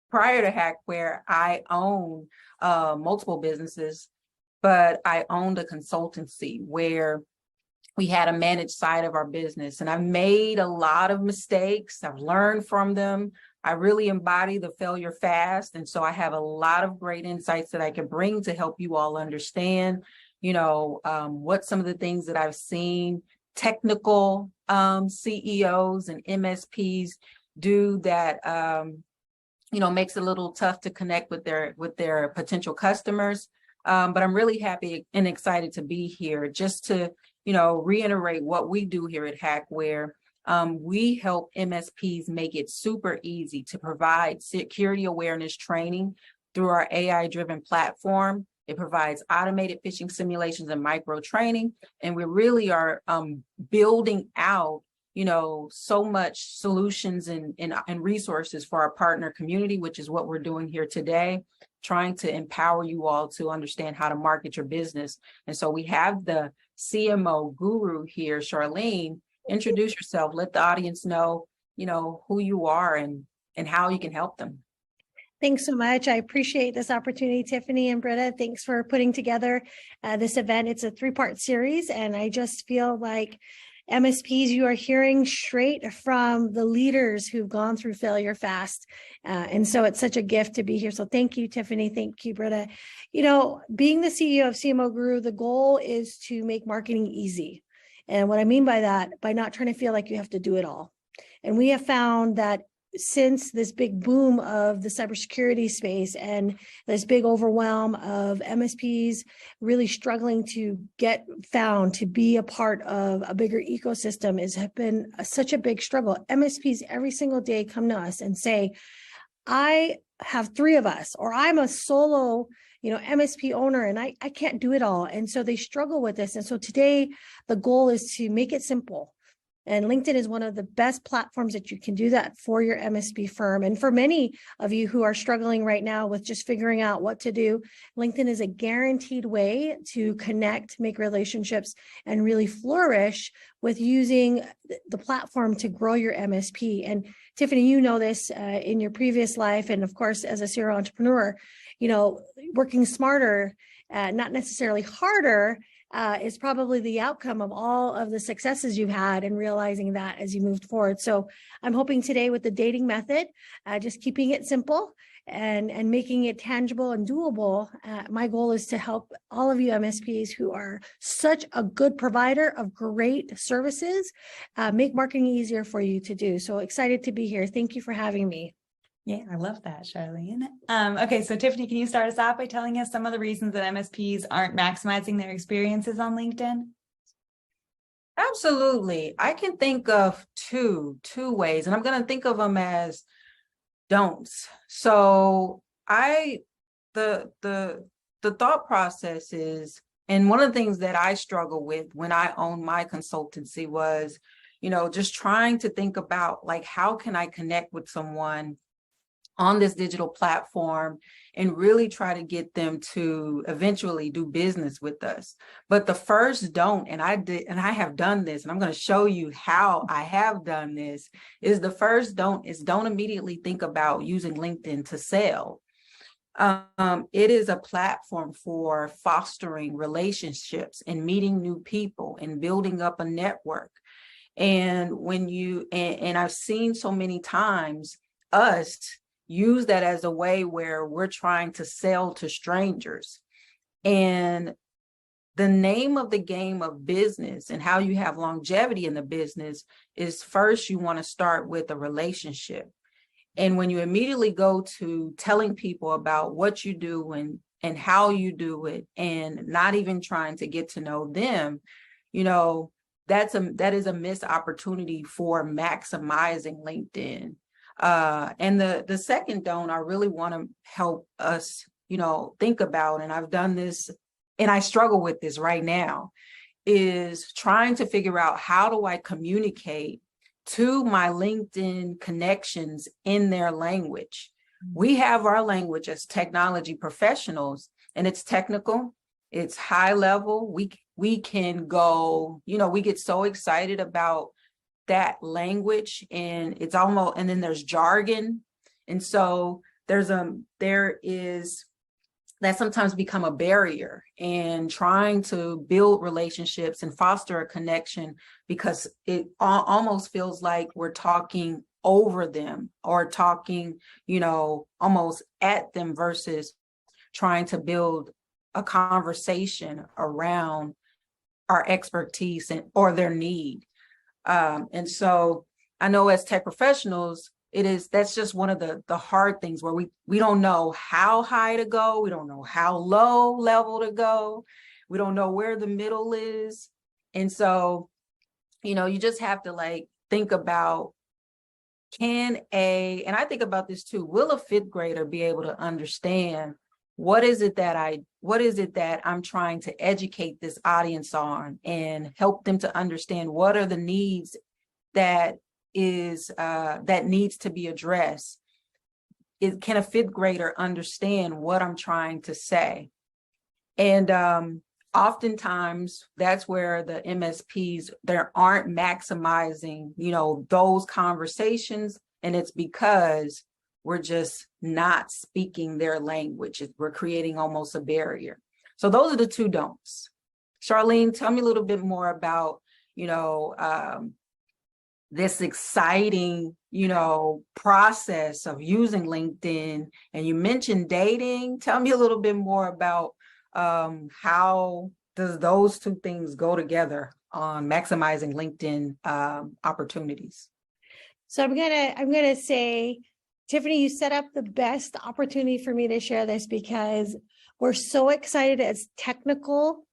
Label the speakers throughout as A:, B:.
A: prior to HacWare, I own multiple businesses, but I owned a consultancy where we had a managed side of our business, and I've made a lot of mistakes. I've learned from them. I really embody the failure fast. And so I have a lot of great insights that I can bring to help you all understand, what some of the things that I've seen technical CEOs and MSPs do that, makes it a little tough to connect with their potential customers. But I'm really happy and excited to be here just to, reiterate what we do here at HacWare. We help MSPs make it super easy to provide security awareness training through our AI-driven platform. It provides automated phishing simulations and micro training. And we really are building out, so much solutions and resources for our partner community, which is what we're doing here today, trying to empower you all to understand how to market your business. And so we have the CMO Guru here, Charlene. Introduce yourself, let the audience know, who you are and how you can help them.
B: Thanks so much. I appreciate this opportunity, Tiffany and Britta. Thanks for putting together this event. It's a 3-part series, and I just feel like MSPs, you are hearing straight from the leaders who've gone through failure fast. And so it's such a gift to be here. So thank you, Tiffany. Thank you, Britta. Being the CEO of CMO Guru, the goal is to make marketing easy. And what I mean by that, by not trying to feel like you have to do it all. And we have found that since this big boom of the cybersecurity space and this big overwhelm of MSPs really struggling to get found to be a part of a bigger ecosystem has been such a big struggle. MSPs every single day come to us and say, I have 3 of us, or I'm a solo MSP owner and I can't do it all. And so they struggle with this. And so today the goal is to make it simple. And LinkedIn is one of the best platforms that you can do that for your MSP firm. And for many of you who are struggling right now with just figuring out what to do, LinkedIn is a guaranteed way to connect, make relationships, and really flourish with using the platform to grow your MSP. And Tiffany, you know this in your previous life, and of course, as a serial entrepreneur, working smarter, not necessarily harder, is probably the outcome of all of the successes you've had and realizing that as you moved forward. So I'm hoping today with the dating method, just keeping it simple and making it tangible and doable. My goal is to help all of you MSPs who are such a good provider of great services, make marketing easier for you to do. So excited to be here. Thank you for having me.
C: Yeah, I love that, Charlene. Okay, so Tiffany, can you start us off by telling us some of the reasons that MSPs aren't maximizing their experiences on LinkedIn?
A: Absolutely. I can think of two ways, and I'm going to think of them as don'ts. So the thought process is, and one of the things that I struggle with when I owned my consultancy was, just trying to think about how can I connect with someone on this digital platform and really try to get them to eventually do business with us. But the first don't, and I have done this, and I'm going to show you how I have done this, is the first don't immediately think about using LinkedIn to sell. It is a platform for fostering relationships and meeting new people and building up a network. And and I've seen so many times us use that as a way where we're trying to sell to strangers. And the name of the game of business and how you have longevity in the business is first you want to start with a relationship. And when you immediately go to telling people about what you do and how you do it, and not even trying to get to know them, that is a missed opportunity for maximizing LinkedIn. And the second don't I really want to help us, think about, and I've done this and I struggle with this right now, is trying to figure out how do I communicate to my LinkedIn connections in their language. We have our language as technology professionals, and it's technical, it's high level. We can go, we get so excited about that language, and it's almost, and then there's jargon. And so there is that sometimes become a barrier in trying to build relationships and foster a connection, because it almost feels like we're talking over them or talking, almost at them, versus trying to build a conversation around our expertise or their need. And so I know as tech professionals, that's just one of the hard things where we don't know how high to go. We don't know how low level to go. We don't know where the middle is. And so, you just have to think about, and I think about this too, will a fifth grader be able to understand what is it that I'm trying to educate this audience on, and help them to understand what are the needs that needs to be addressed? Can a fifth grader understand what I'm trying to say? And oftentimes that's where the MSPs, they aren't maximizing, those conversations. And it's because we're just not speaking their language. We're creating almost a barrier. So those are the two don'ts. Charlene, tell me a little bit more about, this exciting, process of using LinkedIn. And you mentioned dating. Tell me a little bit more about how does those two things go together on maximizing LinkedIn opportunities?
B: So I'm gonna say, Tiffany, you set up the best opportunity for me to share this, because we're so excited as technical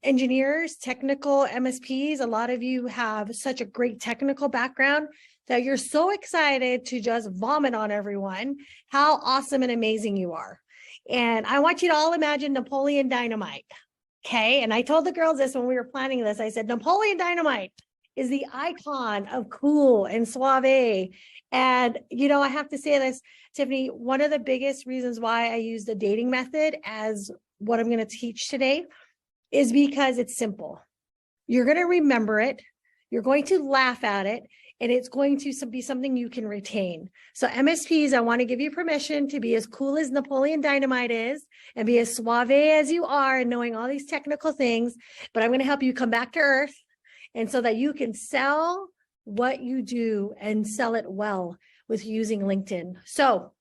B: engineers, technical MSPs. A lot of you have such a great technical background that you're so excited to just vomit on everyone how awesome and amazing you are. And I want you to all imagine Napoleon Dynamite. Okay. And I told the girls this when we were planning this. I said, Napoleon Dynamite is the icon of cool and suave. And, I have to say this, Tiffany, one of the biggest reasons why I use the dating method as what I'm going to teach today is because it's simple. You're going to remember it. You're going to laugh at it, and it's going to be something you can retain. So MSPs, I want to give you permission to be as cool as Napoleon Dynamite is, and be as suave as you are, and knowing all these technical things, but I'm going to help you come back to earth, and so that you can sell what you do and sell it well with using LinkedIn. So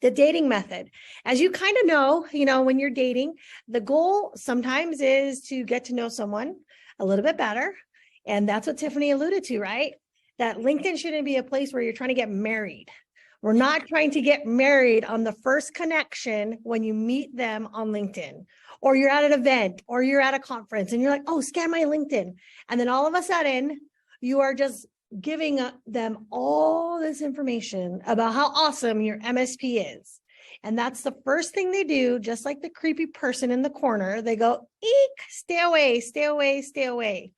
B: the dating method, as you kind of know, when you're dating, the goal sometimes is to get to know someone a little bit better. And that's what Tiffany alluded to, right? That LinkedIn shouldn't be a place where you're trying to get married. We're not trying to get married on the first connection when you meet them on LinkedIn, or you're at an event, or you're at a conference and you're like, oh, scan my LinkedIn. And then all of a sudden you are just giving them all this information about how awesome your MSP is. And that's the first thing they do, just like the creepy person in the corner. They go, eek, stay away, stay away, stay away.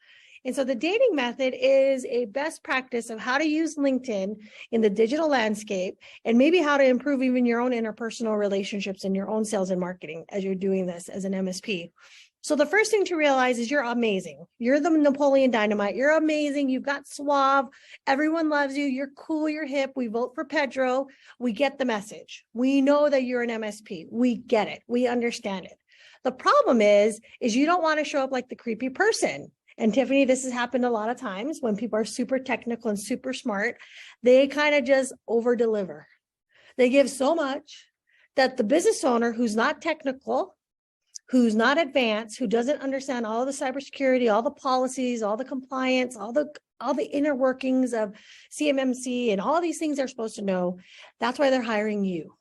B: And so the dating method is a best practice of how to use LinkedIn in the digital landscape, and maybe how to improve even your own interpersonal relationships and your own sales and marketing as you're doing this as an MSP. So the first thing to realize is you're amazing. You're the Napoleon Dynamite. You're amazing. You've got suave. Everyone loves you. You're cool. You're hip. We vote for Pedro. We get the message. We know that you're an MSP. We get it. We understand it. The problem is you don't want to show up like the creepy person. And Tiffany, this has happened a lot of times when people are super technical and super smart. They kind of just over deliver. They give so much that the business owner who's not technical, who's not advanced, who doesn't understand all the cybersecurity, all the policies, all the compliance, all the inner workings of CMMC and all these things they're supposed to know, that's why they're hiring you.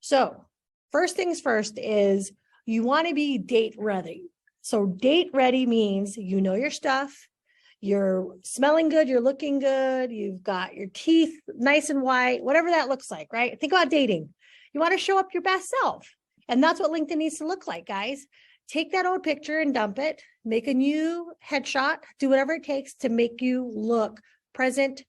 B: So first things first is you want to be date ready. So date ready means you know your stuff, you're smelling good, you're looking good, you've got your teeth nice and white, whatever that looks like, right? Think about dating. You want to show up your best self. And that's what LinkedIn needs to look like, guys. Take that old picture and dump it, make a new headshot, do whatever it takes to make you look present,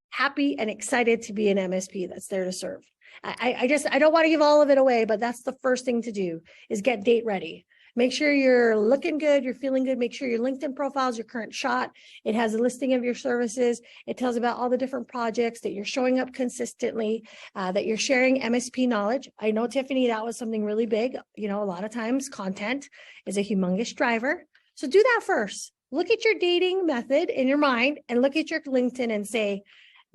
B: happy, and excited to be an MSP that's there to serve. I don't want to give all of it away, but that's the first thing to do is get date ready. Make sure you're looking good, you're feeling good. Make sure your LinkedIn profile is your current shot. It has a listing of your services. It tells about all the different projects that you're showing up consistently, that you're sharing MSP knowledge. I know, Tiffany, that was something really big. You know, a lot of times content is a humongous driver. So do that first. Look at your dating method in your mind and look at your LinkedIn and say,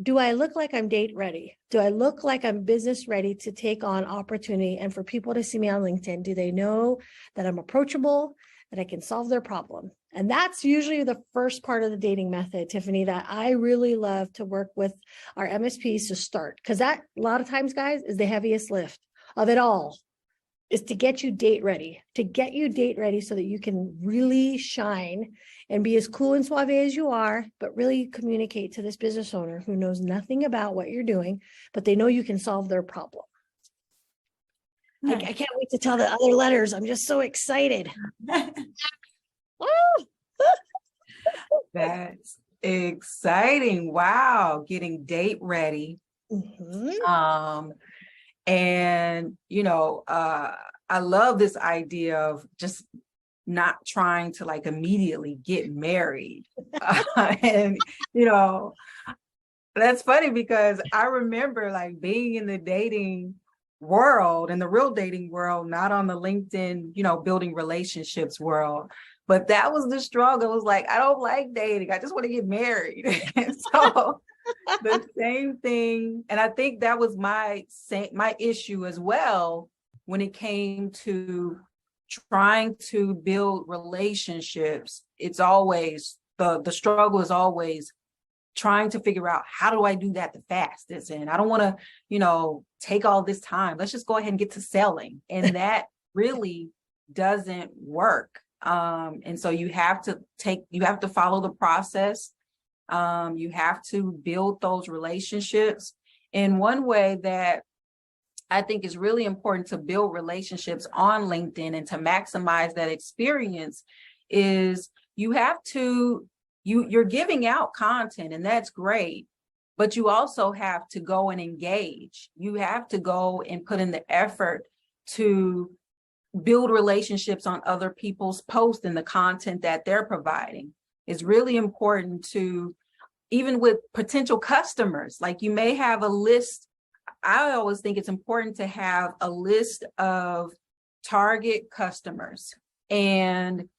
B: do I look like I'm date ready? Do I look like I'm business ready to take on opportunity? And for people to see me on LinkedIn, do they know that I'm approachable, that I can solve their problem? And that's usually the first part of the dating method, Tiffany, that I really love to work with our MSPs to start. Because that, a lot of times, guys, is the heaviest lift of it all, is to get you date ready, so that you can really shine and be as cool and suave as you are, but really communicate to this business owner who knows nothing about what you're doing, but they know you can solve their problem. I can't wait to tell the other letters. I'm just so excited.
A: That's exciting. Wow. Getting date ready.
B: Mhm.
A: And, you know, I love this idea of just not trying to like immediately get married. And, you know, that's funny because I remember like being in the dating world, in the real dating world, not on the LinkedIn, you know, building relationships world. But that was the struggle. It was like, I don't like dating. I just want to get married. And so the same thing. And I think that was my issue as well when it came to trying to build relationships. It's always the struggle is always trying to figure out, how do I do that the fastest? And I don't want to, you know, take all this time. Let's just go ahead and get to selling. And that really doesn't work. And so you have to follow the process. You have to build those relationships. And one way that I think is really important to build relationships on LinkedIn and to maximize that experience is you're giving out content, and that's great, but you also have to go and engage. You have to go and put in the effort to build relationships on other people's posts and the content that they're providing. It's really important to, even with potential customers, like you may have a list. I always think it's important to have a list of target customers, and,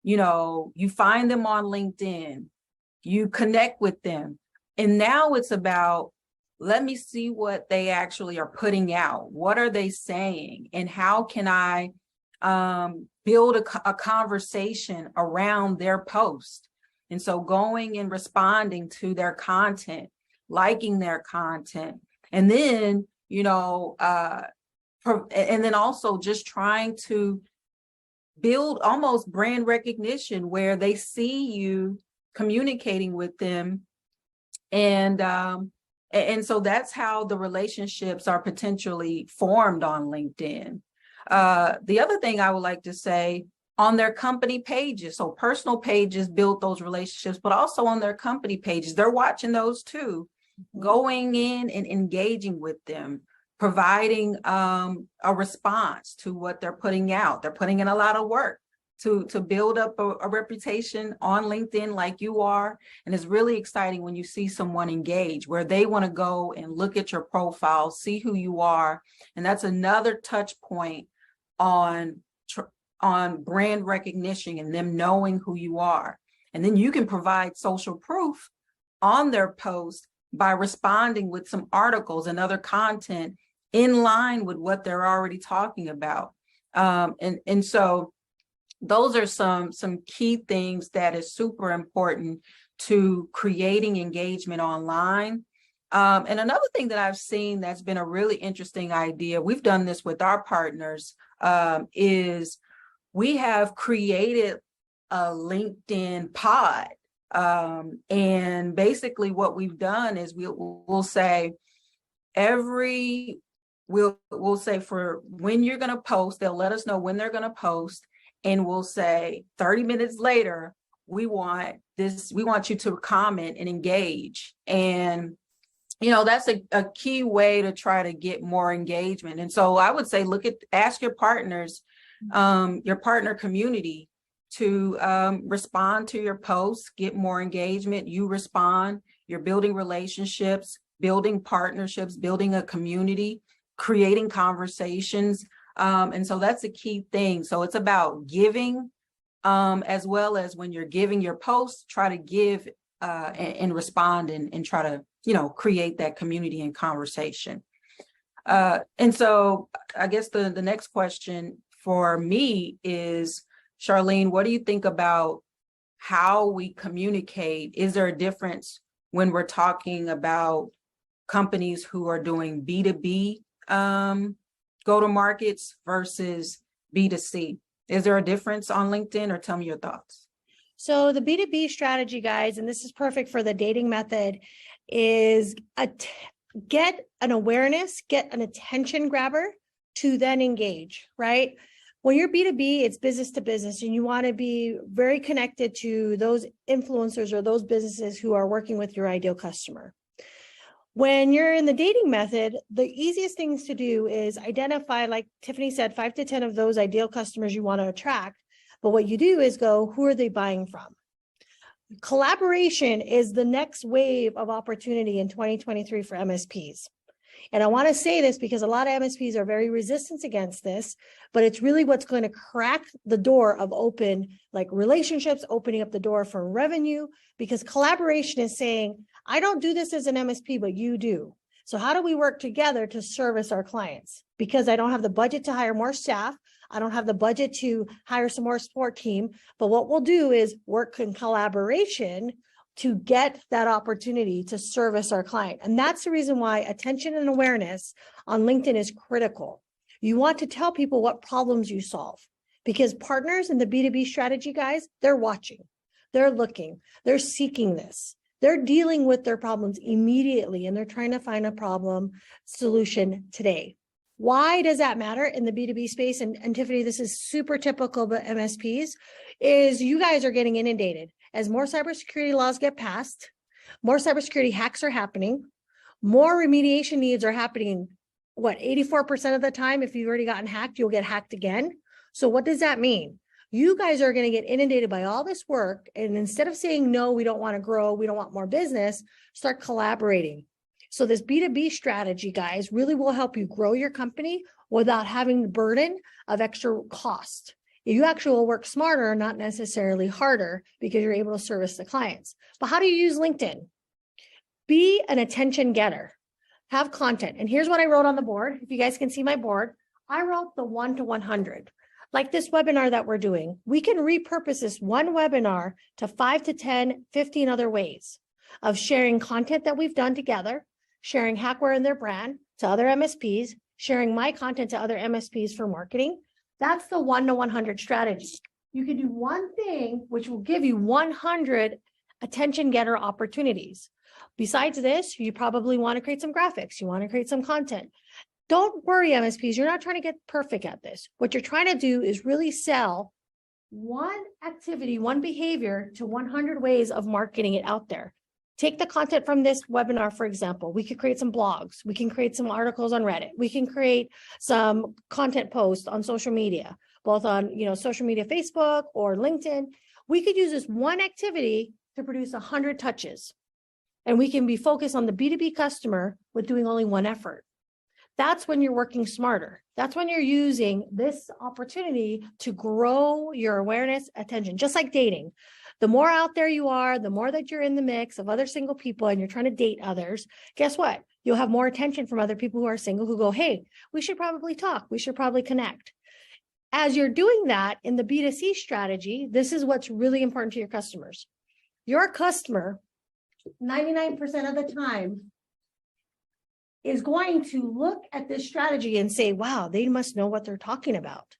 A: you know, you find them on LinkedIn, you connect with them. And now it's about, let me see what they actually are putting out. What are they saying? And how can I build a conversation around their post? And so going and responding to their content, liking their content, and then, you know, and then also just trying to build almost brand recognition where they see you communicating with them. And so that's how the relationships are potentially formed on LinkedIn. The other thing I would like to say, on their company pages, so personal pages build those relationships, but also on their company pages, they're watching those too, going in and engaging with them, providing a response to what they're putting out. They're putting in a lot of work to build up a reputation on LinkedIn like you are. And it's really exciting when you see someone engage, where they want to go and look at your profile, see who you are. And that's another touch point on brand recognition and them knowing who you are. And then you can provide social proof on their post by responding with some articles and other content in line with what they're already talking about. And so those are some key things that is super important to creating engagement online. And another thing that I've seen that's been a really interesting idea, we've done this with our partners, is we have created a LinkedIn pod. And basically what we've done is we'll say we'll say for when you're going to post, they'll let us know when they're going to post. And we'll say 30 minutes later, we want you to comment and engage. And, you know, that's a key way to try to get more engagement. And so I would say, ask your partners, your partner community to respond to your posts, get more engagement. You respond, you're building relationships, building partnerships, building a community, creating conversations. And so that's a key thing. So it's about giving, as well as when you're giving your posts, try to give and respond and try to, create that community and conversation. And so I guess the next question for me is, Charlene, what do you think about how we communicate? Is there a difference when we're talking about companies who are doing B2B go-to-markets versus B2C? Is there a difference on LinkedIn, or tell me your thoughts?
B: So the B2B strategy, guys, and this is perfect for the dating method, is get an awareness, get an attention grabber to then engage, right? When you're B2B, it's business to business, and you want to be very connected to those influencers or those businesses who are working with your ideal customer. When you're in the dating method, the easiest things to do is identify, like Tiffany said, 5 to 10 of those ideal customers you want to attract. But what you do is go, who are they buying from? Collaboration is the next wave of opportunity in 2023 for MSPs. And I want to say this because a lot of MSPs are very resistant against this, but it's really what's going to crack the door of open, like relationships, opening up the door for revenue, because collaboration is saying, I don't do this as an MSP, but you do. So how do we work together to service our clients? Because I don't have the budget to hire more staff. I don't have the budget to hire some more support team, but what we'll do is work in collaboration to get that opportunity to service our client. And that's the reason why attention and awareness on LinkedIn is critical. You want to tell people what problems you solve, because partners in the B2B strategy, guys, they're watching, they're looking, they're seeking this. They're dealing with their problems immediately, and they're trying to find a problem solution today. Why does that matter in the B2B space? And Tiffany, this is super typical of MSPs, is you guys are getting inundated. As more cybersecurity laws get passed, more cybersecurity hacks are happening, more remediation needs are happening. 84% of the time, if you've already gotten hacked, you'll get hacked again. So what does that mean? You guys are going to get inundated by all this work. And instead of saying, no, we don't want to grow, we don't want more business, start collaborating. So this B2B strategy, guys, really will help you grow your company without having the burden of extra cost. You actually will work smarter, not necessarily harder, because you're able to service the clients. But how do you use LinkedIn? Be an attention getter. Have content. And here's what I wrote on the board. If you guys can see my board, I wrote the 1 to 100. Like this webinar that we're doing, we can repurpose this one webinar to 5 to 10, 15 other ways of sharing content that we've done together, sharing HacWare and their brand to other MSPs, sharing my content to other MSPs for marketing. That's the 1 to 100 strategy. You can do one thing, which will give you 100 attention getter opportunities. Besides this, you probably want to create some graphics. You want to create some content. Don't worry, MSPs. You're not trying to get perfect at this. What you're trying to do is really sell one activity, one behavior to 100 ways of marketing it out there. Take the content from this webinar, for example. We could create some blogs. We can create some articles on Reddit. We can create some content posts on social media, both on social media, Facebook or LinkedIn. We could use this one activity to produce 100 touches. And we can be focused on the B2B customer with doing only one effort. That's when you're working smarter. That's when you're using this opportunity to grow your awareness, attention, just like dating. The more out there you are, the more that you're in the mix of other single people and you're trying to date others, guess what? You'll have more attention from other people who are single who go, hey, we should probably talk. We should probably connect. As you're doing that in the B2C strategy, this is what's really important to your customers. Your customer, 99% of the time, is going to look at this strategy and say, wow, they must know what they're talking about.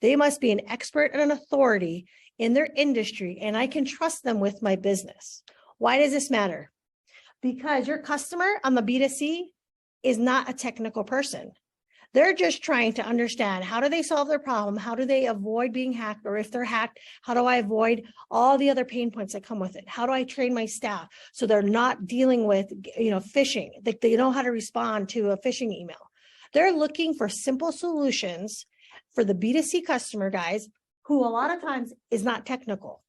B: They must be an expert and an authority in their industry, and I can trust them with my business. Why does this matter? Because your customer on the B2C is not a technical person. They're just trying to understand, how do they solve their problem? How do they avoid being hacked? Or if they're hacked, how do I avoid all the other pain points that come with it? How do I train my staff so they're not dealing with, phishing? They know how to respond to a phishing email. They're looking for simple solutions for the B2C customer, guys, who a lot of times is not technical.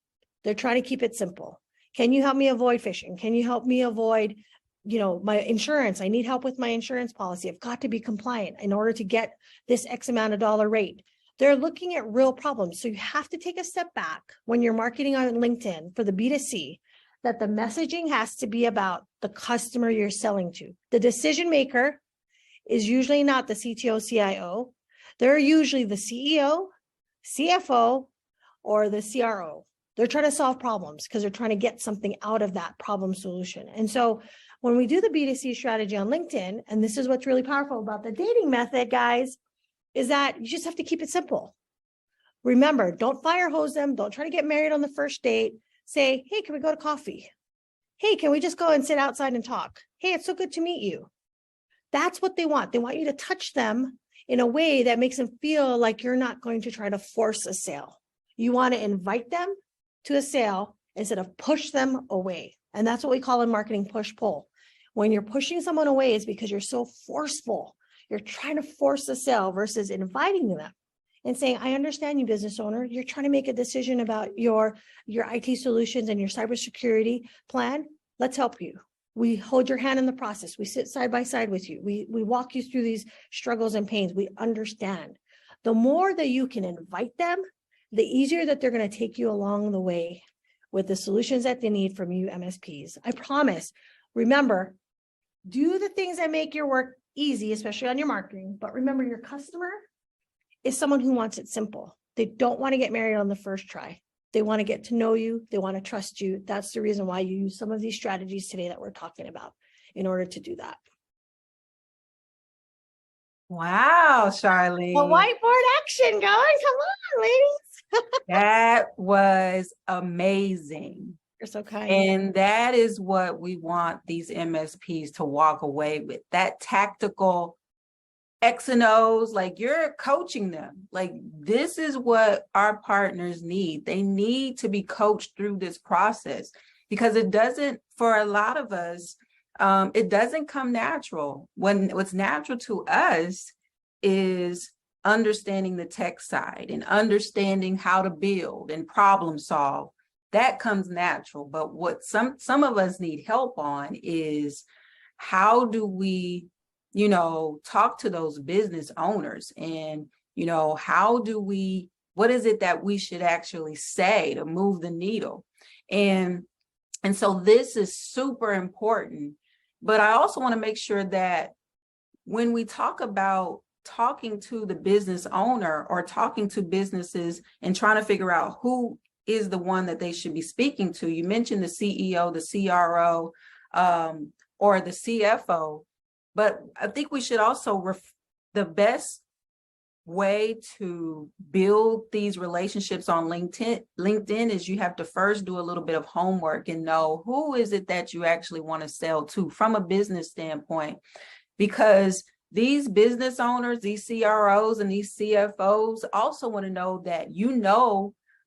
B: They're trying to keep it simple. Can you help me avoid phishing? Can you help me avoid, my insurance? I need help with my insurance policy. I've got to be compliant in order to get this X amount of dollar rate. They're looking at real problems. So you have to take a step back when you're marketing on LinkedIn for the B2C, that the messaging has to be about the customer you're selling to. The decision maker is usually not the CTO, CIO. They're usually the CEO, CFO, or the CRO. They're trying to solve problems because they're trying to get something out of that problem solution. And so when we do the B2C strategy on LinkedIn, and this is what's really powerful about the dating method, guys, is that you just have to keep it simple. Remember, don't fire hose them. Don't try to get married on the first date. Say, hey, can we go to coffee? Hey, can we just go and sit outside and talk? Hey, it's so good to meet you. That's what they want. They want you to touch them in a way that makes them feel like you're not going to try to force a sale. You want to invite them to a sale instead of push them away. And that's what we call in marketing push-pull. When you're pushing someone away, it's because you're so forceful. You're trying to force a sale versus inviting them and saying, I understand you, business owner. You're trying to make a decision about your IT solutions and your cybersecurity plan. Let's help you. We hold your hand in the process. We sit side by side with you. We walk you through these struggles and pains. We understand. The more that you can invite them, the easier that they're going to take you along the way with the solutions that they need from you MSPs. I promise. Remember, do the things that make your work easy, especially on your marketing. But remember, your customer is someone who wants it simple. They don't want to get married on the first try. They want to get to know you. They want to trust you. That's the reason why you use some of these strategies today that we're talking about in order to do that.
A: Wow, Charlene.
B: Well, whiteboard action going. Come on, ladies.
A: That was amazing.
B: You're so kind.
A: And that is what we want these MSPs to walk away with. That tactical X and O's, like you're coaching them. Like this is what our partners need. They need to be coached through this process because it doesn't, for a lot of us, it doesn't come natural. What's natural to us is understanding the tech side and understanding how to build and problem solve. That comes natural. But what some of us need help on is how do we, talk to those business owners and, what is it that we should actually say to move the needle? And so this is super important. But I also want to make sure that when we talk about talking to the business owner or talking to businesses and trying to figure out who is the one that they should be speaking to, you mentioned the CEO, the CRO, or the CFO, but I think we should also, the best way to build these relationships on LinkedIn is you have to first do a little bit of homework and know who is it that you actually want to sell to from a business standpoint, because these business owners, these CROs and these CFOs also want to know that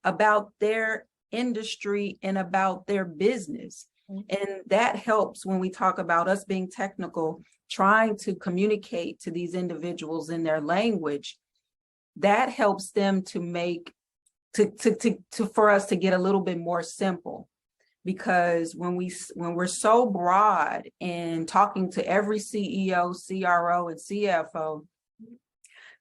A: about their industry and about their business. And that helps when we talk about us being technical, trying to communicate to these individuals in their language. That helps them to for us to get a little bit more simple, because when we're so broad and talking to every CEO, CRO, and CFO,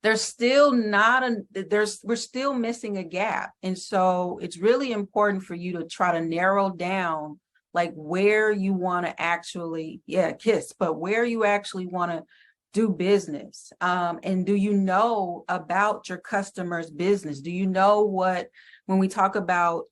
A: there's still we're still missing a gap. And so it's really important for you to try to narrow down like where you want to actually, but where you actually want to do business. And do you know about your customer's business? Do you know when we talk about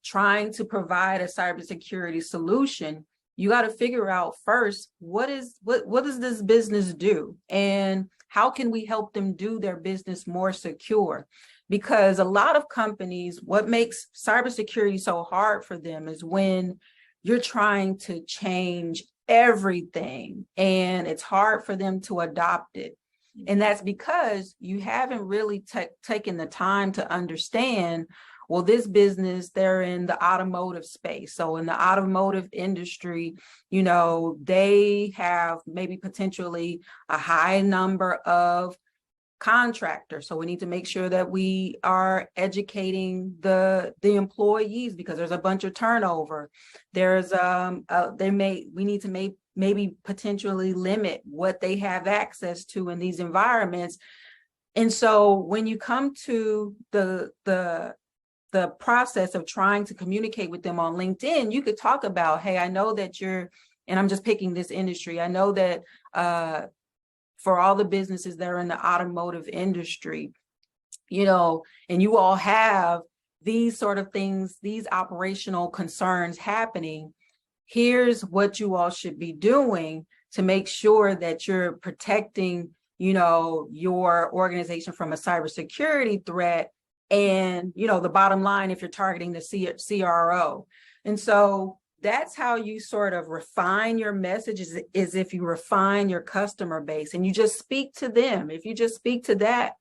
A: trying to provide a cybersecurity solution, you got to figure out first, what does this business do? And how can we help them do their business more secure? Because a lot of companies, what makes cybersecurity so hard for them is when you're trying to change everything and it's hard for them to adopt it. And that's because you haven't really taken the time to understand, well, this business, they're in the automotive space. So in the automotive industry, they have maybe potentially a high number of contractor. So we need to make sure that we are educating the employees, because there's a bunch of turnover. There's we need to maybe potentially limit what they have access to in these environments. And so when you come to the process of trying to communicate with them on LinkedIn, you could talk about, hey, I know that and I'm just picking this industry. I know that for all the businesses that are in the automotive industry, and you all have these sort of things, these operational concerns happening. Here's what you all should be doing to make sure that you're protecting, your organization from a cybersecurity threat. And, the bottom line, if you're targeting the CRO. And so that's how you sort of refine your messages, is if you refine your customer base and you just speak to them. If you just speak to that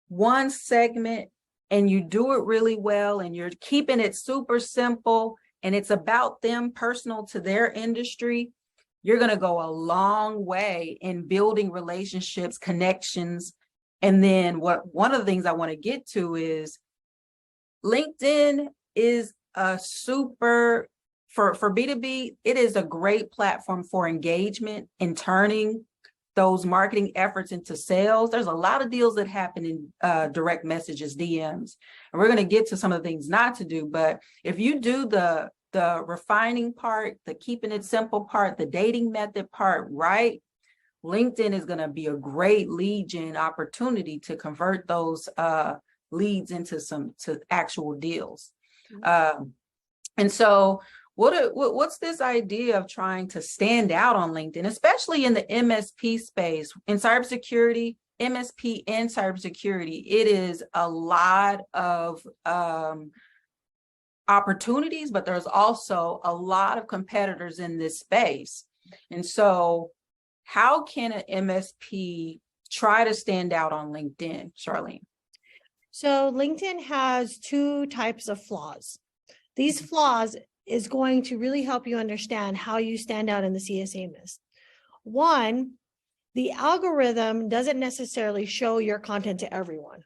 A: one segment and you do it really well and you're keeping it super simple and it's about them, personal to their industry, you're going to go a long way in building relationships, connections. And then one of the things I want to get to is LinkedIn is a super, for B2B, it is a great platform for engagement and turning those marketing efforts into sales. There's a lot of deals that happen in direct messages, DMs, and we're going to get to some of the things not to do. But if you do the refining part, the keeping it simple part, the dating method part right, LinkedIn is going to be a great lead gen opportunity to convert those leads into to actual deals. And so what's this idea of trying to stand out on LinkedIn, especially in the MSP space? In cybersecurity, MSP and cybersecurity, it is a lot of opportunities, but there's also a lot of competitors in this space. And so how can an MSP try to stand out on LinkedIn, Charlene?
B: So LinkedIn has two types of flaws. These flaws is going to really help you understand how you stand out in the CSA list. One, the algorithm doesn't necessarily show your content to everyone.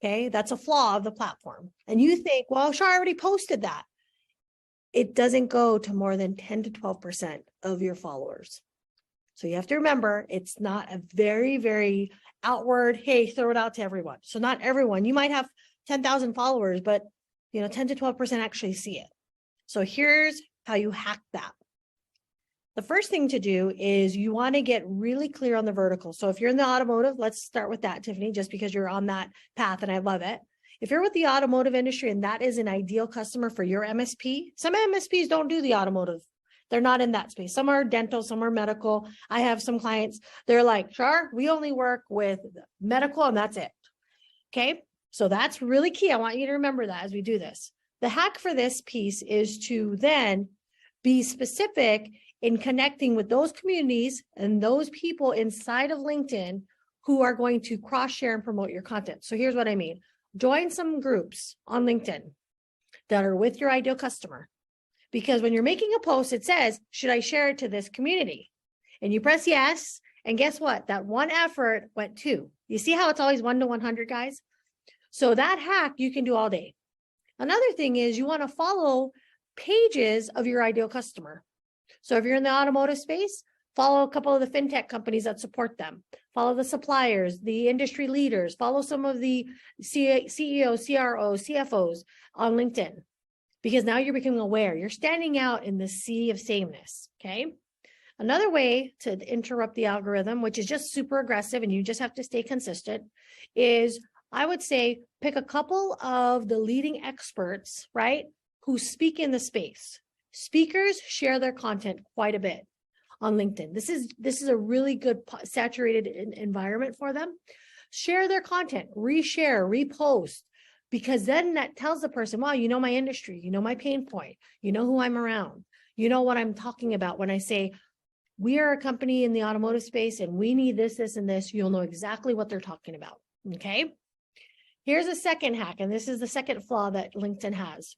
B: Okay, that's a flaw of the platform. And you think, well, sure, I already posted that. It doesn't go to more than 10 to 12% of your followers. So you have to remember, it's not a very, very outward, hey, throw it out to everyone. So not everyone. You might have 10,000 followers, but 10 to 12% actually see it. So here's how you hack that. The first thing to do is you want to get really clear on the vertical. So if you're in the automotive, let's start with that, Tiffany, just because you're on that path and I love it. If you're with the automotive industry and that is an ideal customer for your MSP, some MSPs don't do the automotive. They're not in that space. Some are dental, some are medical. I have some clients, they're like, sure, we only work with medical and that's it. Okay, so that's really key. I want you to remember that as we do this. The hack for this piece is to then be specific in connecting with those communities and those people inside of LinkedIn who are going to cross-share and promote your content. So here's what I mean. Join some groups on LinkedIn that are with your ideal customer. Because when you're making a post, it says, should I share it to this community? And you press yes. And guess what? That one effort went two. You see how it's always 1 to 100, guys? So that hack you can do all day. Another thing is you want to follow pages of your ideal customer. So if you're in the automotive space, follow a couple of the fintech companies that support them. Follow the suppliers, the industry leaders, follow some of the CEOs, CROs, CFOs on LinkedIn. Because now you're becoming aware. You're standing out in the sea of sameness, okay? Another way to interrupt the algorithm, which is just super aggressive and you just have to stay consistent, is I would say pick a couple of the leading experts, right, who speak in the space. Speakers share their content quite a bit on LinkedIn. This is a really good saturated environment for them. Share their content, reshare, repost, because then that tells the person, wow, you know my industry, you know my pain point, you know who I'm around, you know what I'm talking about when I say, we are a company in the automotive space and we need this, this, and this, you'll know exactly what they're talking about, okay? Here's a second hack, and this is the second flaw that LinkedIn has.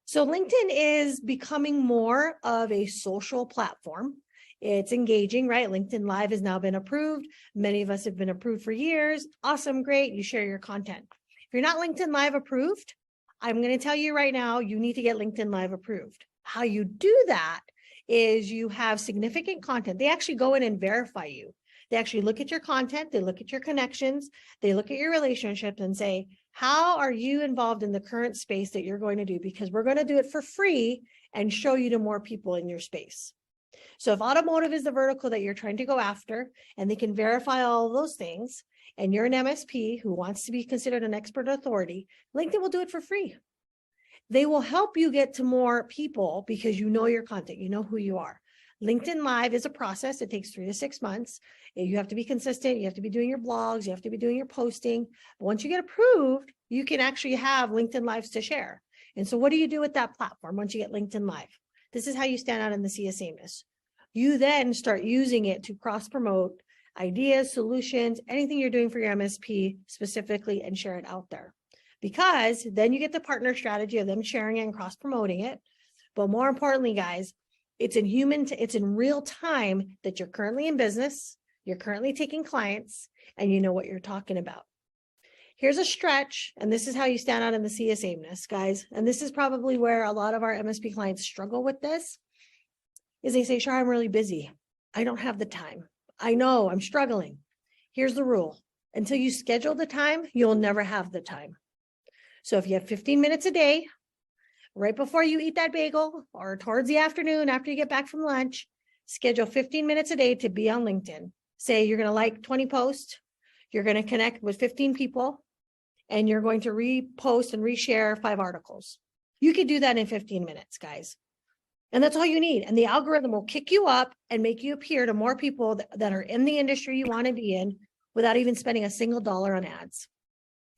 B: So LinkedIn is becoming more of a social platform. It's engaging, right? LinkedIn Live has now been approved. Many of us have been approved for years. Awesome, great. You share your content. If you're not LinkedIn Live approved, I'm going to tell you right now, you need to get LinkedIn Live approved. How you do that is you have significant content. They actually go in and verify you. They actually look at your content, they look at your connections, they look at your relationships and say, how are you involved in the current space that you're going to do? Because we're going to do it for free and show you to more people in your space. So if automotive is the vertical that you're trying to go after, and they can verify all of those things, and you're an MSP who wants to be considered an expert authority, LinkedIn will do it for free. They will help you get to more people because you know your content, you know who you are. LinkedIn Live is a process. It takes 3 to 6 months. You have to be consistent. You have to be doing your blogs. You have to be doing your posting. But once you get approved, you can actually have LinkedIn Lives to share. And so what do you do with that platform once you get LinkedIn Live? This is how you stand out in the sea of sameness. You then start using it to cross-promote ideas, solutions, anything you're doing for your MSP specifically, and share it out there. Because then you get the partner strategy of them sharing it and cross-promoting it. But more importantly, guys, it's in real time that you're currently in business, you're currently taking clients, and you know what you're talking about. Here's a stretch, and this is how you stand out in the sea of sameness, guys. And this is probably where a lot of our MSP clients struggle with this, is they say, sure, I'm really busy. I don't have the time. I know I'm struggling. Here's the rule. Until you schedule the time, you'll never have the time. So if you have 15 minutes a day, right before you eat that bagel or towards the afternoon after you get back from lunch, schedule 15 minutes a day to be on LinkedIn. Say you're going to like 20 posts, you're going to connect with 15 people, and you're going to repost and reshare 5 articles. You could do that in 15 minutes, guys. And that's all you need. And the algorithm will kick you up and make you appear to more people that are in the industry you want to be in without even spending a single dollar on ads.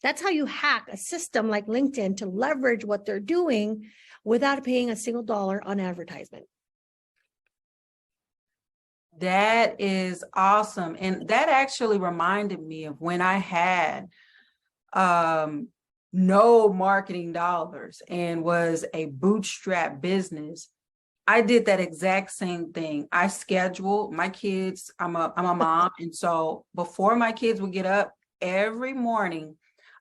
B: That's how you hack a system like LinkedIn to leverage what they're doing without paying a single dollar on advertisement.
A: That is awesome. And that actually reminded me of when I had no marketing dollars and was a bootstrap business. I did that exact same thing. I scheduled my kids. I'm a mom. And so before my kids would get up every morning,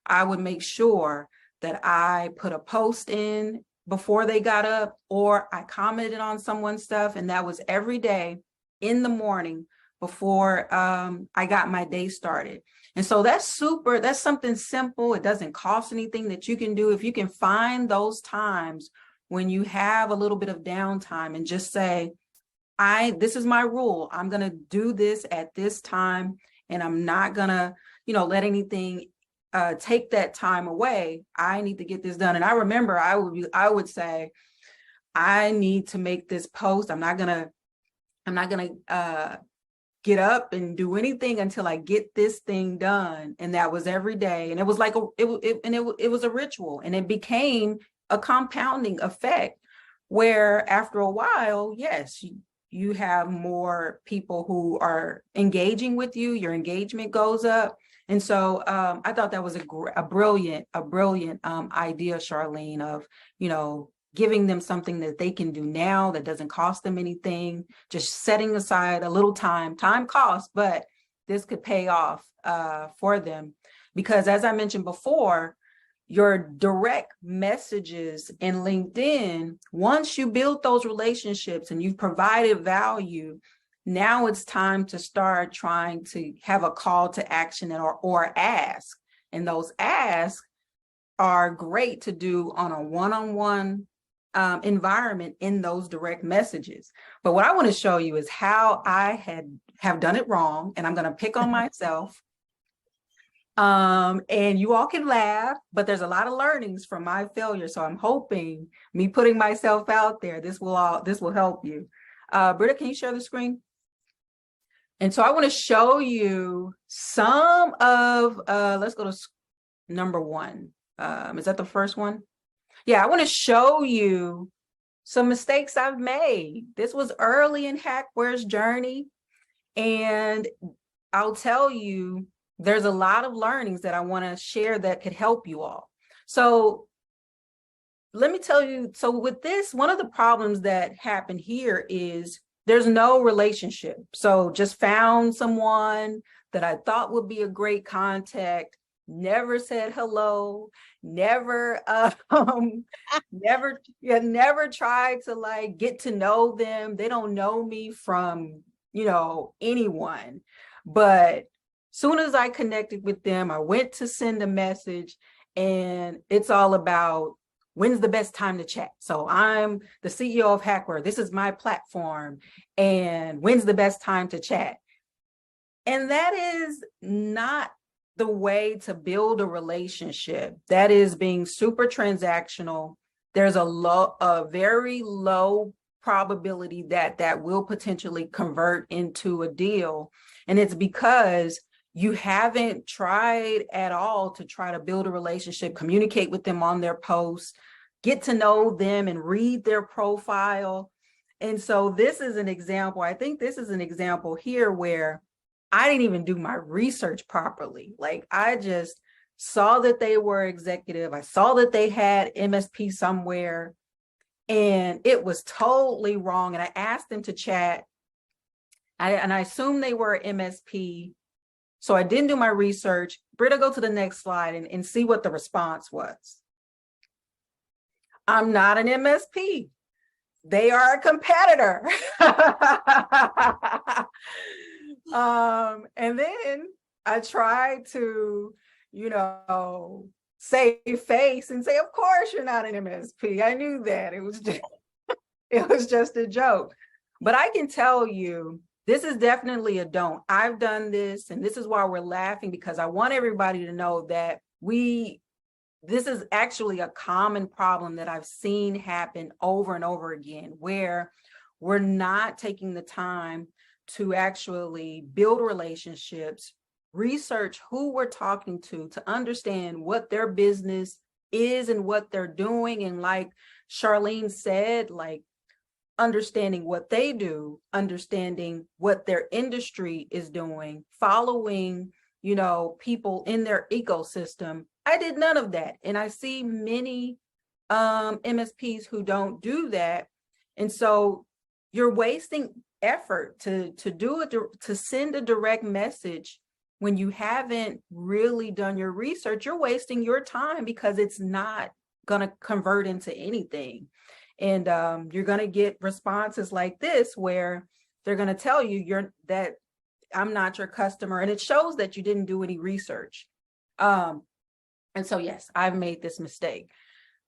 A: I would make sure that I put a post in before they got up, or I commented on someone's stuff. And that was every day in the morning before I got my day started. And so that's something simple. It doesn't cost anything that you can do. If you can find those times when you have a little bit of downtime and just say, this is my rule. I'm going to do this at this time, and I'm not going to, let anything take that time away. I need to get this done. And I remember I would say, I need to make this post. I'm not gonna get up and do anything until I get this thing done. And that was every day. And it was like it was a ritual, and it became a compounding effect where after a while, yes, you have more people who are engaging with you. Your engagement goes up. And so I thought that was a brilliant idea, Charlene, of, giving them something that they can do now that doesn't cost them anything, just setting aside a little time costs, but this could pay off for them. Because as I mentioned before, your direct messages in LinkedIn, once you build those relationships and you've provided value, now it's time to start trying to have a call to action or ask. And those asks are great to do on a one-on-one environment in those direct messages. But what I want to show you is how I have done it wrong, and I'm going to pick on myself. And you all can laugh, but there's a lot of learnings from my failure. So I'm hoping me putting myself out there, this will help you. Britta, can you share the screen? And so I want to show you some of, let's go to number 1. Is that the first one? Yeah, I want to show you some mistakes I've made. This was early in HacWare's journey. And I'll tell you, there's a lot of learnings that I want to share that could help you all. So let me tell you, so with this, one of the problems that happened here is there's no relationship. So just found someone that I thought would be a great contact, never said hello, never, never tried to like get to know them. They don't know me from, anyone. But soon as I connected with them, I went to send a message, and it's all about when's the best time to chat. So I'm the CEO of HacWare. This is my platform. And when's the best time to chat? And that is not the way to build a relationship. That is being super transactional. There's a very low probability that will potentially convert into a deal. And it's because you haven't tried at all to try to build a relationship, communicate with them on their posts, get to know them and read their profile. And so this is an example. I think this is an example here where I didn't even do my research properly. Like, I just saw that they were executive. I saw that they had MSP somewhere, and it was totally wrong. And I asked them to chat, and I assumed they were MSP. So I didn't do my research. Britta, go to the next slide and see what the response was. I'm not an MSP. They are a competitor. And then I tried to, save face and say, of course you're not an MSP. I knew that. It was just a joke. But I can tell you, this is definitely a don't. I've done this, and this is why we're laughing, because I want everybody to know that this is actually a common problem that I've seen happen over and over again, where we're not taking the time to actually build relationships, research who we're talking to understand what their business is and what they're doing. And like Charlene said, like, understanding what they do, understanding what their industry is doing, following, people in their ecosystem. I did none of that. And I see many MSPs who don't do that. And so you're wasting effort to send a direct message when you haven't really done your research. You're wasting your time, because it's not going to convert into anything. And you're going to get responses like this, where they're going to tell you that I'm not your customer. And it shows that you didn't do any research. And so, yes, I've made this mistake.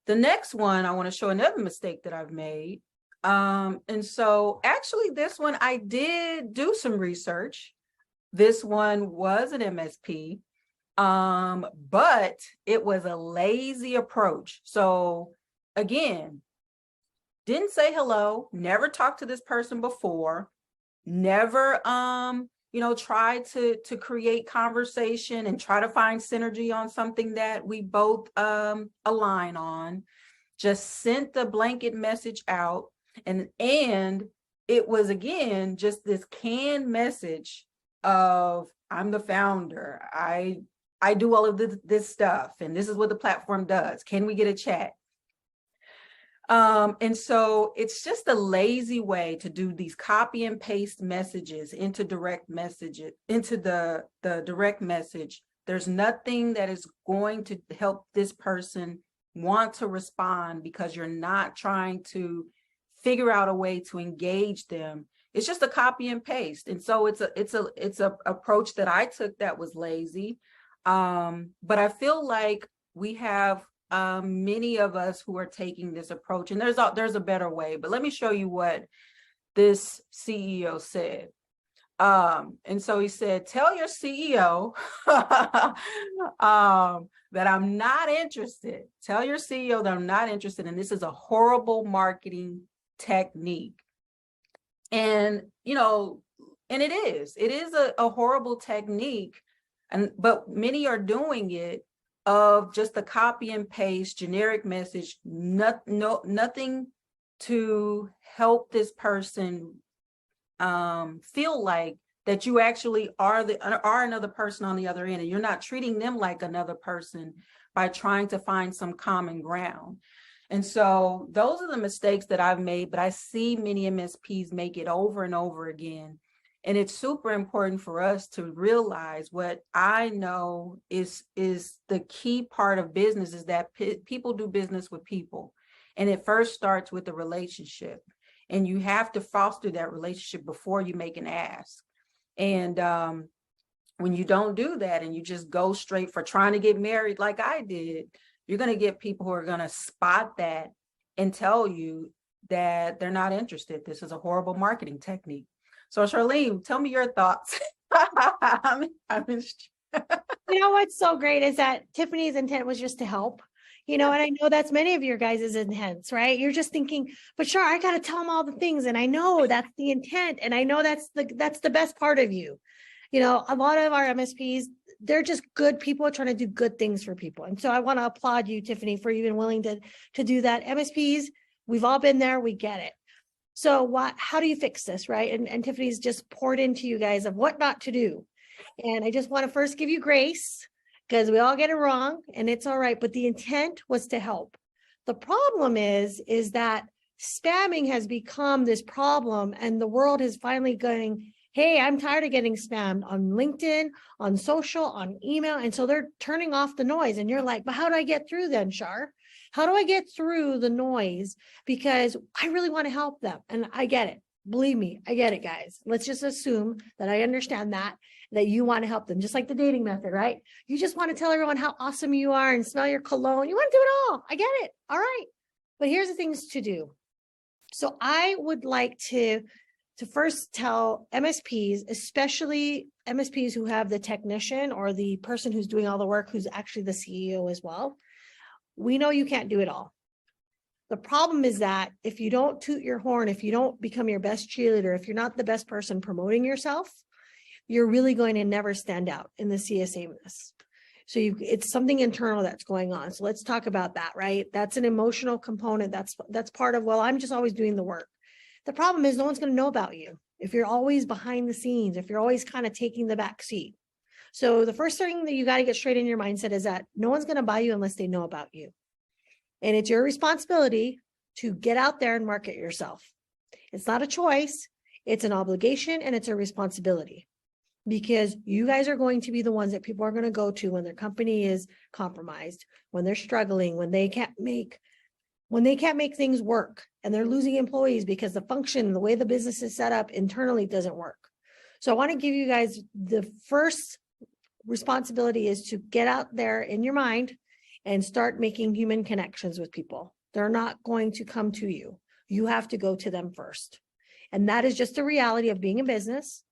A: The next one, I want to show another mistake that I've made. And so actually this one, I did do some research. This one was an MSP, but it was a lazy approach. So again, didn't say hello, never talked to this person before, never, tried to create conversation and try to find synergy on something that we both align on, just sent the blanket message out. And it was, again, just this canned message of, I'm the founder. I do all of this stuff, and this is what the platform does. Can we get a chat? And so it's just a lazy way to do these copy and paste messages into direct messages, into the direct message. There's nothing that is going to help this person want to respond, because you're not trying to figure out a way to engage them. It's just a copy and paste. And so it's a approach that I took that was lazy. But I feel like we have many of us who are taking this approach, and there's a better way. But let me show you what this CEO said. And so he said, tell your CEO that I'm not interested. Tell your CEO that I'm not interested. And this is a horrible marketing technique. And, and it is a horrible technique. But many are doing it of just the copy and paste generic message, nothing to help this person feel like that you actually are another person on the other end, and you're not treating them like another person by trying to find some common ground. And so those are the mistakes that I've made, but I see many MSPs make it over and over again. And it's super important for us to realize what I know is the key part of business is that people do business with people. And it first starts with the relationship. And you have to foster that relationship before you make an ask. And when you don't do that and you just go straight for trying to get married like I did, you're going to get people who are going to spot that and tell you that they're not interested. This is a horrible marketing technique. So Charlene, tell me your thoughts. I'm
B: You know what's so great is that Tiffanys intent was just to help, and I know that's many of your guys' intents, right? You're just thinking, but sure, I got to tell them all the things. And I know that's the intent. And I know that's the best part of you. A lot of our MSPs, they're just good people trying to do good things for people. And so I want to applaud you, Tiffany, for even willing to do that. MSPs, we've all been there. We get it. So how do you fix this, right? And Tiffany's just poured into you guys of what not to do. And I just want to first give you grace because we all get it wrong and it's all right. But the intent was to help. The problem is that spamming has become this problem and the world is finally going, hey, I'm tired of getting spammed on LinkedIn, on social, on email. And so they're turning off the noise. And you're like, but how do I get through then, Char? How do I get through the noise? Because I really want to help them. And I get it. Believe me, I get it, guys. Let's just assume that I understand that you want to help them. Just like the dating method, right? You just want to tell everyone how awesome you are and smell your cologne. You want to do it all. I get it. All right. But here's the things to do. So I would like to first tell MSPs, especially MSPs who have the technician or the person who's doing all the work, who's actually the CEO as well. We know you can't do it all. The problem is that if you don't toot your horn, if you don't become your best cheerleader, if you're not the best person promoting yourself, you're really going to never stand out in the CSA mess. So it's something internal that's going on. So let's talk about that, right? That's an emotional component. That's part of, well, I'm just always doing the work. The problem is no one's going to know about you if you're always behind the scenes, if you're always kind of taking the back seat. So the first thing that you got to get straight in your mindset is that no one's going to buy you unless they know about you. And it's your responsibility to get out there and market yourself. It's not a choice. It's an obligation and it's a responsibility because you guys are going to be the ones that people are going to go to when their company is compromised, when they're struggling, when they can't make things work and they're losing employees because the function, the way the business is set up internally doesn't work. So I want to give you guys the first responsibility is to get out there in your mind and start making human connections with people. They're not going to come to you. You have to go to them first. And that is just the reality of being in business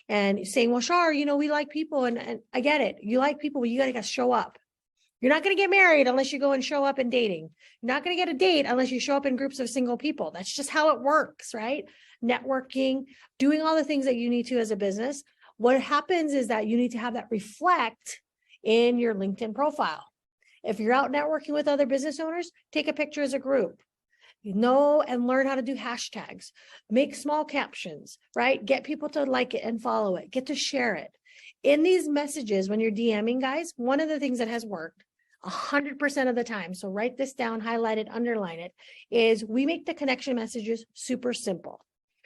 B: and saying, well, Char, we like people and I get it. You like people, but you got to show up. You're not going to get married unless you go and show up in dating. You're not going to get a date unless you show up in groups of single people. That's just how it works, right? Networking, doing all the things that you need to as a business. What happens is that you need to have that reflect in your LinkedIn profile. If you're out networking with other business owners, take a picture as a group. And learn how to do hashtags, make small captions, right? Get people to like it and follow it, get to share it. In these messages, when you're DMing guys, one of the things that has worked 100% of the time, so write this down, highlight it, underline it, is we make the connection messages super simple.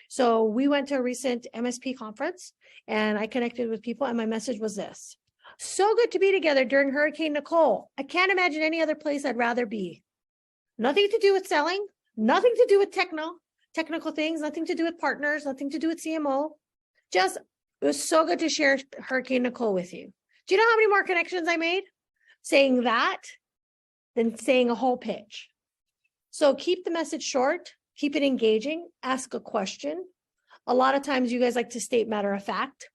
B: So we went to a recent MSP conference and I connected with people and my message was this: so good to be together during Hurricane Nicole. I can't imagine any other place I'd rather be. Nothing to do with selling, nothing to do with technical things, nothing to do with partners, nothing to do with CMO. Just, it was so good to share Hurricane Nicole with you. Do you know how many more connections I made saying that than saying a whole pitch? So keep the message short, keep it engaging, ask a question. A lot of times you guys like to state matter of fact.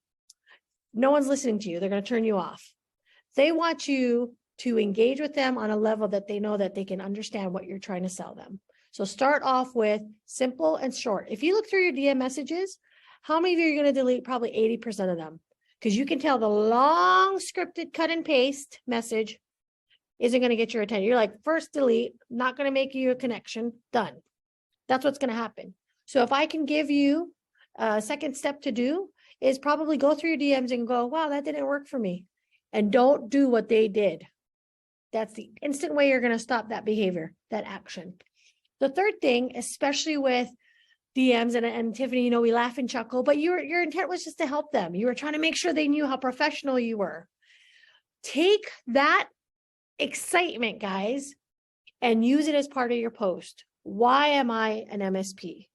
B: No one's listening to you. They're going to turn you off. They want you to engage with them on a level that they know that they can understand what you're trying to sell them. So start off with simple and short. If you look through your DM messages, how many of you are going to delete? Probably 80% of them. Because you can tell the long scripted cut and paste message isn't going to get your attention. You're like, first delete, not going to make you a connection, done. That's what's going to happen. So if I can give you a second step to do is probably go through your DMs and go, wow, that didn't work for me. And don't do what they did. That's the instant way you're going to stop that behavior, that action. The third thing, especially with DMs and Tiffany, we laugh and chuckle, but your intent was just to help them. You were trying to make sure they knew how professional you were. Take that excitement, guys, and use it as part of your post. Why am I an MSP?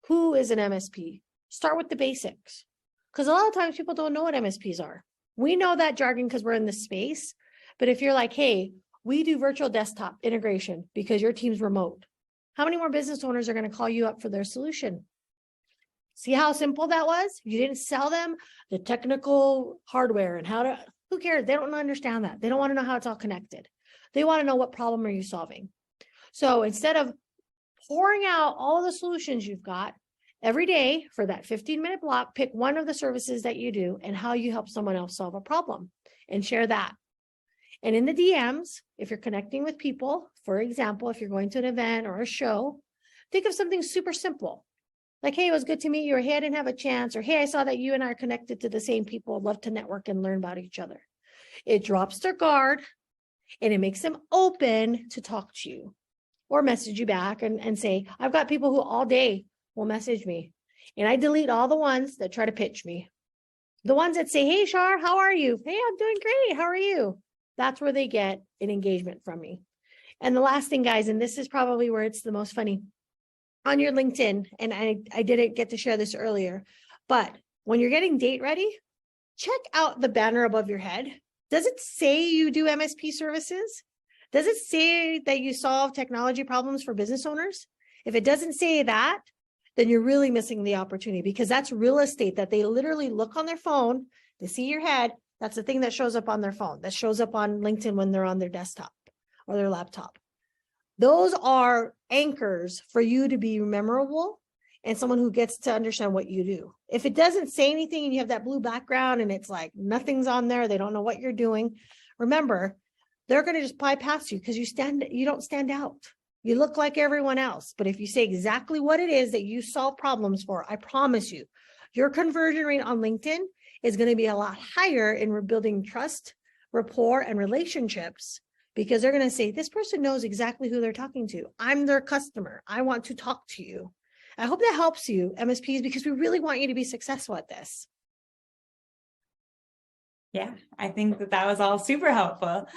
B: Who is an MSP? Start with the basics. Because a lot of times people don't know what MSPs are. We know that jargon because we're in the space. But if you're like, hey, we do virtual desktop integration because your team's remote, how many more business owners are going to call you up for their solution? See how simple that was? You didn't sell them the technical hardware and who cares? They don't understand that. They don't want to know how it's all connected. They want to know what problem are you solving. So instead of pouring out all the solutions you've got every day for that 15-minute block, pick one of the services that you do and how you help someone else solve a problem and share that. And in the DMs, if you're connecting with people, for example, if you're going to an event or a show, think of something super simple. Like, hey, it was good to meet you, or hey, I didn't have a chance, or hey, I saw that you and I are connected to the same people, love to network and learn about each other. It drops their guard and it makes them open to talk to you or message you back and say, I've got people who all day will message me and I delete all the ones that try to pitch me. The ones that say, hey, Char, how are you? Hey, I'm doing great. How are you? That's where they get an engagement from me. And the last thing, guys, and this is probably where it's the most funny, on your LinkedIn, and I didn't get to share this earlier, but when you're getting date ready, check out the banner above your head. Does it say you do MSP services? Does it say that you solve technology problems for business owners? If it doesn't say that, then you're really missing the opportunity, because that's real estate that they literally look on their phone, they see your head. That's the thing that shows up on their phone, that shows up on LinkedIn when they're on their desktop or their laptop. Those are anchors for you to be memorable and someone who gets to understand what you do. If it doesn't say anything and you have that blue background and it's like nothing's on there, they don't know what you're doing, remember, they're going to just bypass you because you don't stand out. You look like everyone else. But if you say exactly what it is that you solve problems for, I promise you, your conversion rate on LinkedIn is going to be a lot higher in rebuilding trust, rapport, and relationships, because they're going to say, this person knows exactly who they're talking to. I'm their customer. I want to talk to you. I hope that helps you, MSPs, because we really want you to be successful at this.
C: Yeah, I think that was all super helpful.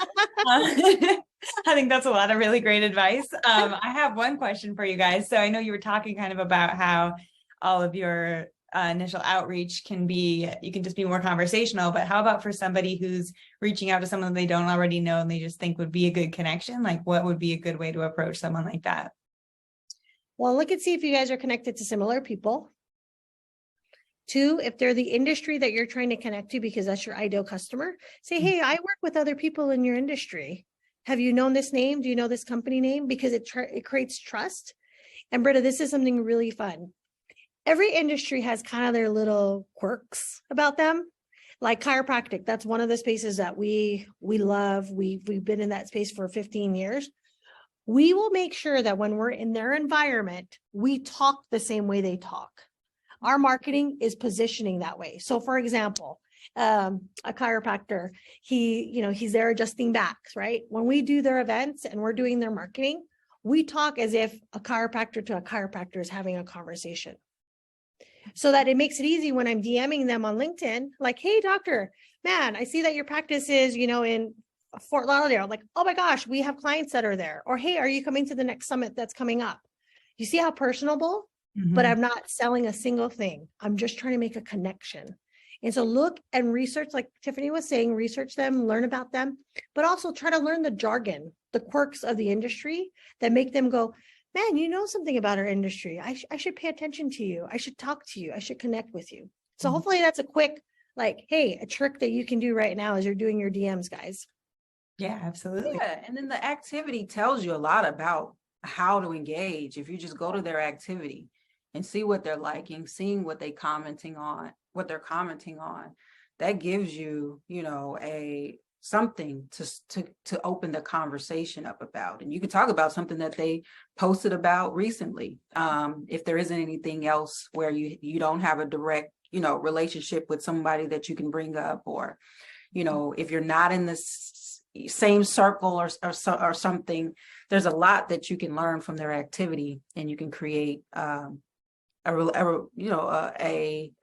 C: I think that's a lot of really great advice. I have one question for you guys. So I know you were talking kind of about how all of your initial outreach you can just be more conversational, but how about for somebody who's reaching out to someone they don't already know and they just think would be a good connection? Like, what would be a good way to approach someone like that?
B: Well, look and see if you guys are connected to similar people. 2, if they're the industry that you're trying to connect to, because that's your ideal customer, say, hey, I work with other people in your industry. Have you known this name? Do you know this company name? Because it creates trust. And Britta, this is something really fun. Every industry has kind of their little quirks about them. Like chiropractic, that's one of the spaces that we love. We've been in that space for 15 years. We will make sure that when we're in their environment, we talk the same way they talk. Our marketing is positioning that way. So for example, a chiropractor, he's there adjusting backs, right? When we do their events and we're doing their marketing, we talk as if a chiropractor to a chiropractor is having a conversation. So that it makes it easy when I'm DMing them on LinkedIn, like, hey, doctor, man, I see that your practice is, in Fort Lauderdale. Like, oh my gosh, we have clients that are there. Or, hey, are you coming to the next summit that's coming up? You see how personable? Mm-hmm. But I'm not selling a single thing. I'm just trying to make a connection. And so look and research, like Tiffany was saying, research them, learn about them, but also try to learn the jargon, the quirks of the industry that make them go, man, you know something about our industry. I should pay attention to you. I should talk to you. I should connect with you. So hopefully that's a quick, a trick that you can do right now as you're doing your DMs, guys.
C: Yeah, absolutely.
A: Yeah, and then the activity tells you a lot about how to engage. If you just go to their activity and see what they're liking, seeing what they're commenting on, that gives you, something to open the conversation up about. And you can talk about something that they posted about recently. If there isn't anything else where you don't have a direct, relationship with somebody that you can bring up, or, if you're not in the same circle or something, there's a lot that you can learn from their activity, and you can create a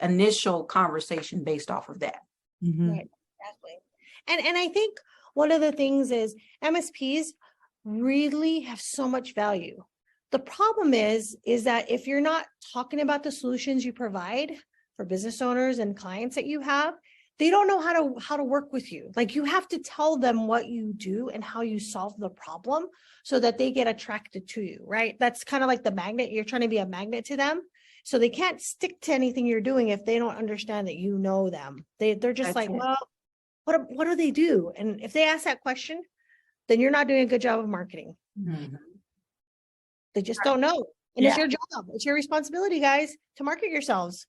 A: initial conversation based off of that.
C: Mhm.
B: Right, exactly. And I think one of the things is MSPs really have so much value. The problem is that if you're not talking about the solutions you provide for business owners and clients that you have, they don't know how to work with you. Like, you have to tell them what you do and how you solve the problem so that they get attracted to you, right? That's kind of like the magnet. You're trying to be a magnet to them. So they can't stick to anything you're doing if they don't understand that you know them. They're just
A: That's
B: like,
A: it.
B: well, what do they do? And if they ask that question, then you're not doing a good job of marketing.
A: Mhm.
B: They just don't know. And it's
A: Yeah.
B: your job. It's your responsibility, guys, to market yourselves.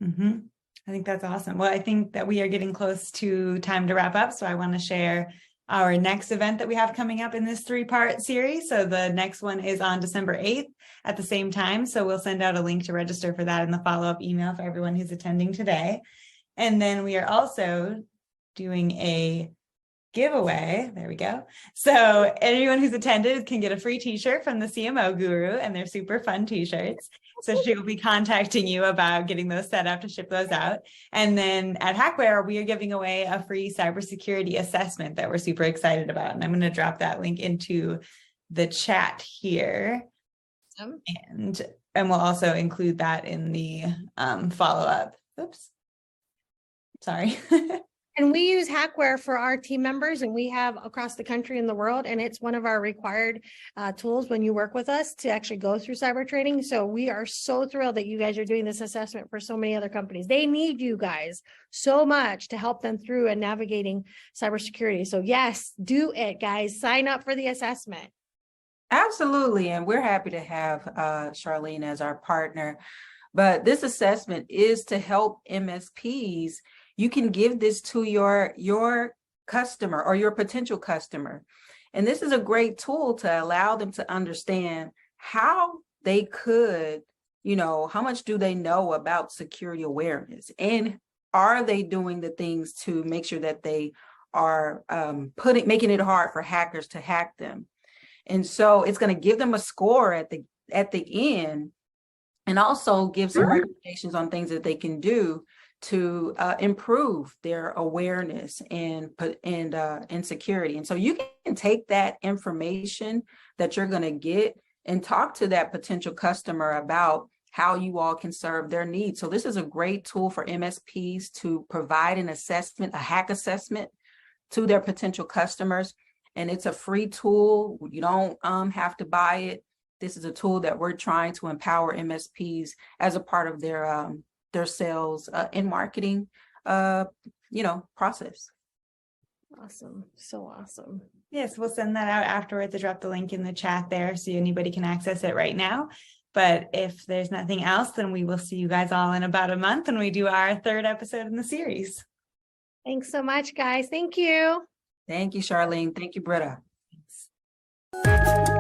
C: Mhm. I think that's awesome. Well, I think that we are getting close to time to wrap up. So I want to share our next event that we have coming up in this 3-part series. So the next one is on December 8th at the same time. So we'll send out a link to register for that in the follow-up email for everyone who's attending today. And then we are also doing a giveaway. There we go. So anyone who's attended can get a free t-shirt from the CMO Guru, and they're super fun t-shirts. So she will be contacting you about getting those set up to ship those out. And then at HacWare, we are giving away a free cybersecurity assessment that we're super excited about. And I'm going to drop that link into the chat here. And we'll also include that in the follow-up. Oops. Sorry.
B: And we use HacWare for our team members, and we have across the country and the world. And it's one of our required tools when you work with us to actually go through cyber training. So we are so thrilled that you guys are doing this assessment for so many other companies. They need you guys so much to help them through and navigating cybersecurity. So yes, do it, guys. Sign up for the assessment.
A: Absolutely. And we're happy to have Charlene as our partner. But this assessment is to help MSPs. You can give this to your customer or your potential customer. And this is a great tool to allow them to understand how they could, how much do they know about security awareness? And are they doing the things to make sure that they are making it hard for hackers to hack them? And so it's going to give them a score at the end, and also give some recommendations on things that they can do to improve their awareness and security. And so you can take that information that you're going to get and talk to that potential customer about how you all can serve their needs. So this is a great tool for MSPs to provide an assessment, a hack assessment to their potential customers. And it's a free tool. You don't have to buy it. This is a tool that we're trying to empower MSPs as a part of their sales and marketing, process.
B: Awesome. So awesome.
C: Yes, we'll send that out afterwards. I dropped the link in the chat there so anybody can access it right now. But if there's nothing else, then we will see you guys all in about a month when we do our 3rd episode in the series.
B: Thanks so much, guys. Thank you.
A: Thank you, Charlene. Thank you, Britta.
C: Thanks.